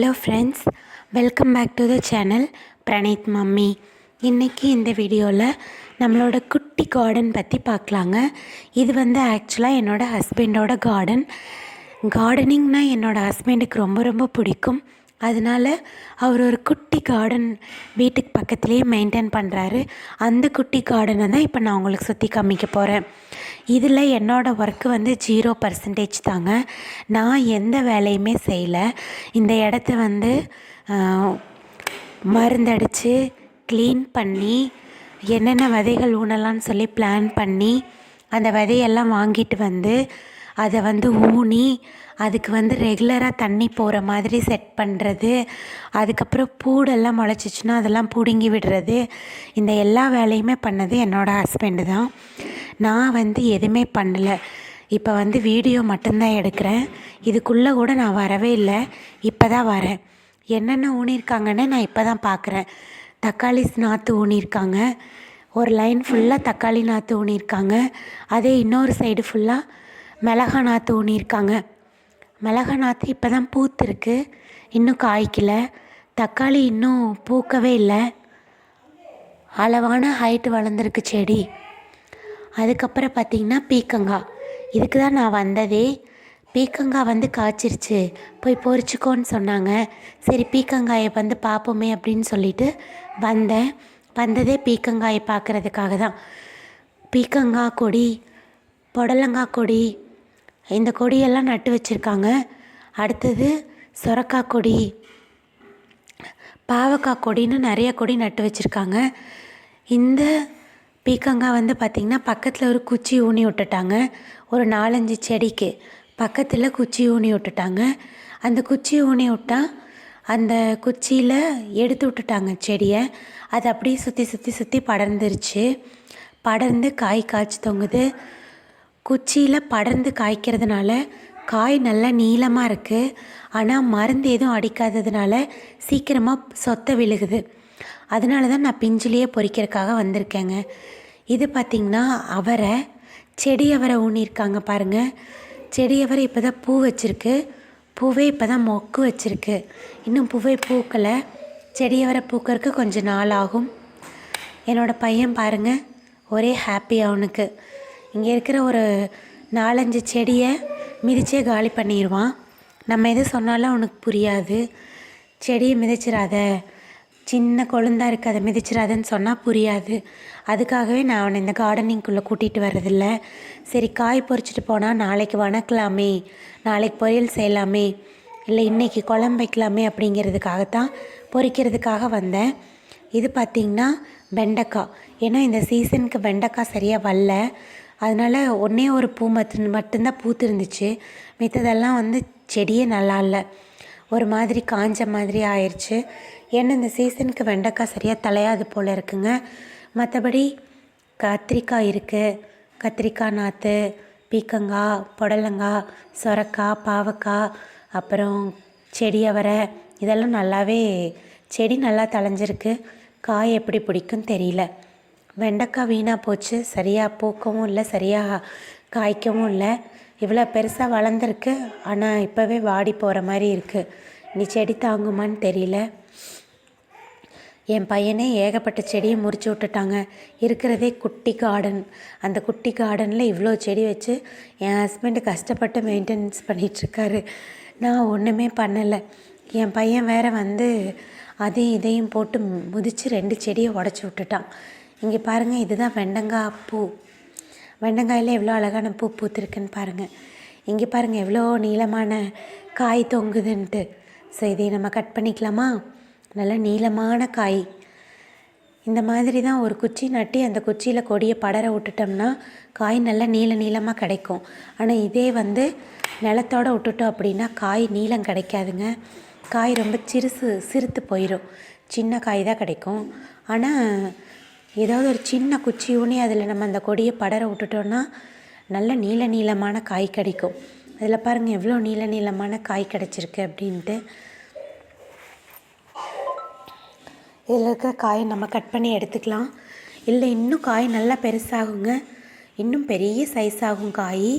Hello friends, welcome back to the channel Praneeth mummy. இன்றைக்கி இந்த வீடியோவில் நம்மளோட குட்டி கார்டன் பற்றி பார்க்கலாங்க. இது ஆக்சுவலாக என்னோடய ஹஸ்பண்டோட கார்டனிங்னால் என்னோடய ஹஸ்பண்டுக்கு ரொம்ப ரொம்ப பிடிக்கும். அதனால் அவர் ஒரு குட்டி கார்டன் வீட்டுக்கு பக்கத்துலேயே மெயின்டைன் பண்ணுறாரு. அந்த குட்டி கார்டனை தான் இப்போ நான் உங்களுக்கு சுற்றி காமிக்க போகிறேன். இதில் என்னோடய ஒர்க்கு 0% தாங்க. நான் எந்த வேலையுமே செய்யலை. இந்த இடத்த மருந்தடித்து க்ளீன் பண்ணி என்னென்ன விதைகள் ஊனலான்னு சொல்லி பிளான் பண்ணி அந்த விதையெல்லாம் வாங்கிட்டு அதை ஊனி அதுக்கு ரெகுலராக தண்ணி போகிற மாதிரி செட் பண்ணுறது, அதுக்கப்புறம் பூடெல்லாம் முளைச்சிச்சின்னா அதெல்லாம் பிடுங்கி விடுறது, இந்த எல்லா வேலையுமே பண்ணது என்னோடய ஹஸ்பண்டு தான். நான் எதுவுமே பண்ணலை. இப்போ வீடியோ மட்டும்தான் எடுக்கிறேன். இதுக்குள்ளே கூட நான் வரவே இல்லை, இப்போ தான் வரேன். என்னென்ன ஊனியிருக்காங்கன்னு நான் இப்போ தான் பார்க்குறேன். தக்காளி நாற்று ஊனியிருக்காங்க, ஒரு லைன் ஃபுல்லாக தக்காளி நாற்று ஊனியிருக்காங்க. அதே இன்னொரு சைடு ஃபுல்லாக மிளகா நாற்று ஊனியிருக்காங்க. மிளகா நாற்று இப்போ தான் பூத்துருக்கு, இன்னும் காய்க்கல. தக்காளி இன்னும் பூக்கவே இல்லை, அளவான ஹைட்டு வளர்ந்துருக்கு செடி. அதுக்கப்புறம் பார்த்திங்கன்னா பீக்கங்காய், இதுக்கு தான் நான் வந்ததே. பீக்கங்காய் காய்ச்சிருச்சு, போய் பொறிச்சிக்கோன்னு சொன்னாங்க. சரி பீக்கங்காயை பார்ப்போமே அப்படின்னு சொல்லிட்டு வந்ததே பீக்கங்காயை பார்க்குறதுக்காக தான். பீக்கங்காய் கொடி, புடலங்காய் கொடி, இந்த கொடியெல்லாம் நட்டு வச்சுருக்காங்க. அடுத்தது சொரக்காய் கொடி, பாவக்காய் கொடின்னு நிறைய கொடி நட்டு வச்சுருக்காங்க. இந்த பீக்கங்காய் பார்த்திங்கன்னா பக்கத்தில் ஒரு குச்சி ஊனி விட்டுட்டாங்க. ஒரு 4-5 செடிக்கு பக்கத்தில் குச்சி ஊனி விட்டுட்டாங்க. அந்த குச்சி ஊனி விட்டால் அந்த குச்சியில் எடுத்து விட்டுட்டாங்க செடியை. அது அப்படியே சுற்றி சுற்றி சுற்றி படர்ந்துருச்சு. படர்ந்து காய் காய்ச்சி தொங்குது. குச்சியில் படர்ந்து காய்க்கிறதுனால காய் நல்லா நீளமாக இருக்குது. ஆனால் மருந்து எதுவும் அடிக்காததுனால சீக்கிரமாக சொத்தை விழுகுது. அதனால தான் நான் பிஞ்சிலேயே பொறிக்கிறதுக்காக வந்திருக்கேங்க. இது பார்த்திங்கன்னா அவரை, செடி அவரை ஊனியிருக்காங்க பாருங்கள். செடி அவரை இப்போ தான் பூ வச்சுருக்கு. பூவே இப்போ தான் மொக்கு வச்சுருக்கு, இன்னும் பூவே பூக்கலை. செடி அவரை பூக்கறதுக்கு கொஞ்சம் நாள் ஆகும். என்னோடய பையன் பாருங்கள், ஒரே ஹாப்பி அவனுக்கு. இங்கே இருக்கிற ஒரு 4-5 செடியை மிதிச்சே காலி பண்ணிடுவான். நம்ம எது சொன்னாலும் அவனுக்கு புரியாது. செடியை மிதிச்சிடாத, சின்ன கொழுந்தாக இருக்குது அதை மிதிச்சிடாதன்னு சொன்னால் புரியாது. அதுக்காகவே நான் அவனை இந்த கார்டனிங்குள்ளே கூட்டிகிட்டு வர்றதில்ல. சரி காய் பறிச்சிட்டு போனால் நாளைக்கு வணக்கலாமே, நாளைக்கு பொரியல் செய்யலாமே, இல்லை இன்றைக்கி குழம்பு வைக்கலாமே அப்படிங்கிறதுக்காகத்தான் பொறிக்கிறதுக்காக வந்தேன். இது பார்த்திங்கன்னா வெண்டைக்காய். ஏன்னா இந்த சீசனுக்கு வெண்டைக்காய் சரியாக வரல. அதனால் ஒன்றே ஒரு பூ மட்டும்தான் பூத்து இருந்துச்சு. மித்ததெல்லாம் செடியே நல்லா இல்லை, ஒரு மாதிரி காஞ்ச மாதிரி ஆயிடுச்சு. ஏன்னா இந்த சீசனுக்கு வெண்டைக்காய் சரியாக தலையாது போல் இருக்குங்க. மற்றபடி கத்திரிக்காய் இருக்குது, கத்திரிக்காய் நாற்று, பீக்கங்காய், புடலங்காய், சொரக்காய், பாவக்காய், அப்புறம் செடி அவரை, இதெல்லாம் நல்லாவே செடி நல்லா தழைஞ்சிருக்கு. காய் எப்படி பிடிக்குன்னு தெரியல. வெண்டைக்காய் வீணாக போச்சு, சரியாக பூக்கவும் இல்லை, சரியாக காய்க்கவும் இல்லை. இவ்வளோ பெருசாக வளர்ந்துருக்கு, ஆனால் இப்போவே வாடி போகிற மாதிரி இருக்குது. நீ செடி தாங்குமான்னு தெரியல. என் பையனே ஏகப்பட்ட செடியை முறிச்சு விட்டுட்டாங்க. இருக்கிறதே குட்டி கார்டன். அந்த குட்டி கார்டனில் இவ்வளோ செடி வச்சு என் ஹஸ்பண்டு கஷ்டப்பட்டு மெயின்டெனன்ஸ் பண்ணிகிட்ருக்காரு. நான் ஒன்றுமே பண்ணலை. என் பையன் வேறு அதையும் இதையும் போட்டு முதிச்சு 2 செடியை உடச்சி விட்டுட்டான். இங்கே பாருங்கள், இதுதான் வெண்டங்காய் பூ. வெண்டங்காயில் எவ்வளோ அழகான பூ பூத்துருக்குன்னு பாருங்கள். இங்கே பாருங்கள் எவ்வளோ நீளமான காய் தொங்குதுன்ட்டு. ஸோ இதை நம்ம கட் பண்ணிக்கலாமா? நல்லா நீளமான காய். இந்த மாதிரி தான் ஒரு குச்சி நட்டி அந்த குச்சியில் கொடியை படர விட்டுட்டோம்னா காய் நல்லா நீளமாக கிடைக்கும். ஆனால் இதே நிலத்தோடு விட்டுட்டோம் அப்படின்னா காய் நீளம் கிடைக்காதுங்க. காய் ரொம்ப சிறுத்து போயிடும், சின்ன காய் தான் கிடைக்கும். ஆனால் ஏதாவது ஒரு சின்ன குச்சி ஊனி அதில் நம்ம அந்த கொடியை படர விட்டுட்டோன்னா நல்ல நீளமான காய் கிடைக்கும். அதில் பாருங்கள் எவ்வளோ நீளமான காய் கிடச்சிருக்கு அப்படின்ட்டு. இதில் இருக்கிற காயை நம்ம கட் பண்ணி எடுத்துக்கலாம். இல்லை இன்னும் காய் நல்லா பெருசாகுங்க, இன்னும் பெரிய சைஸ் ஆகும் காய்.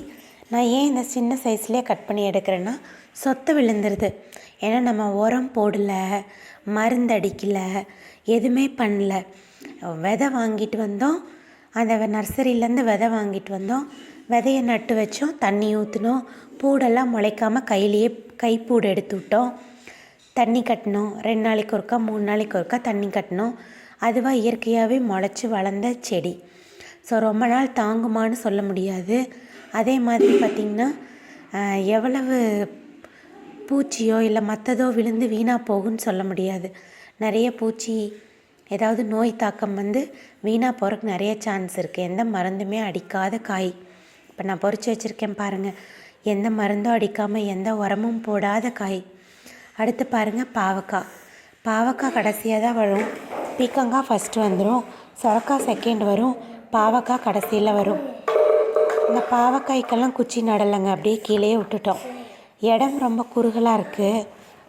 நான் ஏன் இந்த சின்ன சைஸ்லேயே கட் பண்ணி எடுக்கிறேன்னா சொத்தை விழுந்துருது. ஏன்னா நம்ம உரம் போடல, மருந்து அடிக்கலை, எதுவுமே பண்ணல. விதை வாங்கிட்டு வந்தோம், அந்த நர்சரியிலேருந்து விதை வாங்கிட்டு வந்தோம், விதையை நட்டு வச்சோம், தண்ணி ஊற்றினோம், பூடெல்லாம் முளைக்காமல் கையிலேயே கைப்பூடு எடுத்து விட்டோம், தண்ணி கட்டினோம். 2 நாளைக்கு ஒருக்கா 3 நாளைக்கு ஒருக்கா தண்ணி கட்டினோம். அதுவாக இயற்கையாகவே முளைச்சி வளர்ந்த செடி. ஸோ ரொம்ப நாள் தாங்குமான்னு சொல்ல முடியாது. அதே மாதிரி பார்த்திங்கன்னா எவ்வளவு பூச்சியோ இல்லை மற்றதோ விழுந்து வீணாக போகும்னு சொல்ல முடியாது. நிறைய பூச்சி ஏதாவது நோய் தாக்கம் வந்து வீணாக போகிறதுக்கு நிறைய சான்ஸ் இருக்குது. எந்த மருந்துமே அடிக்காத காய். இப்போ நான் பொறிச்சு வச்சுருக்கேன் பாருங்கள், எந்த மருந்தும் அடிக்காமல் எந்த உரமும் போடாத காய். அடுத்து பாருங்கள் பாவக்காய் கடைசியாக தான் வரும். பீக்கங்காய் ஃபஸ்ட்டு வந்துடும், சொரக்காய் செகண்ட் வரும், பாவக்காய் கடைசியில் வரும். இந்த பாவக்காய்க்கெல்லாம் குச்சி நடலைங்க, அப்படியே கீழே விட்டுட்டோம். இடம் ரொம்ப குறுகலாக இருக்குது,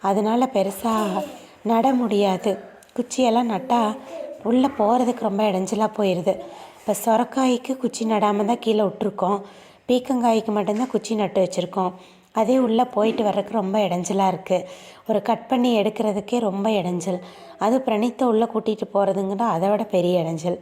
அதனால் பெருசாக நட முடியாது. குச்சியெல்லாம் நட்டால் உள்ளே போகிறதுக்கு ரொம்ப இடைஞ்சலாக போயிடுது. இப்போ சொரக்காய்க்கு குச்சி நடாமல் தான் கீழே விட்டுருக்கோம், பீக்கங்காய்க்கு மட்டும்தான் குச்சி நட்டு வச்சுருக்கோம். அதே உள்ளே போயிட்டு வர்றதுக்கு ரொம்ப இடைஞ்சலாக இருக்குது. ஒரு கட் பண்ணி எடுக்கிறதுக்கே ரொம்ப இடைஞ்சல். அது பிரணீத்தை உள்ளே கூட்டிகிட்டு போகிறதுங்கன்னா அதை விட பெரிய இடைஞ்சல்.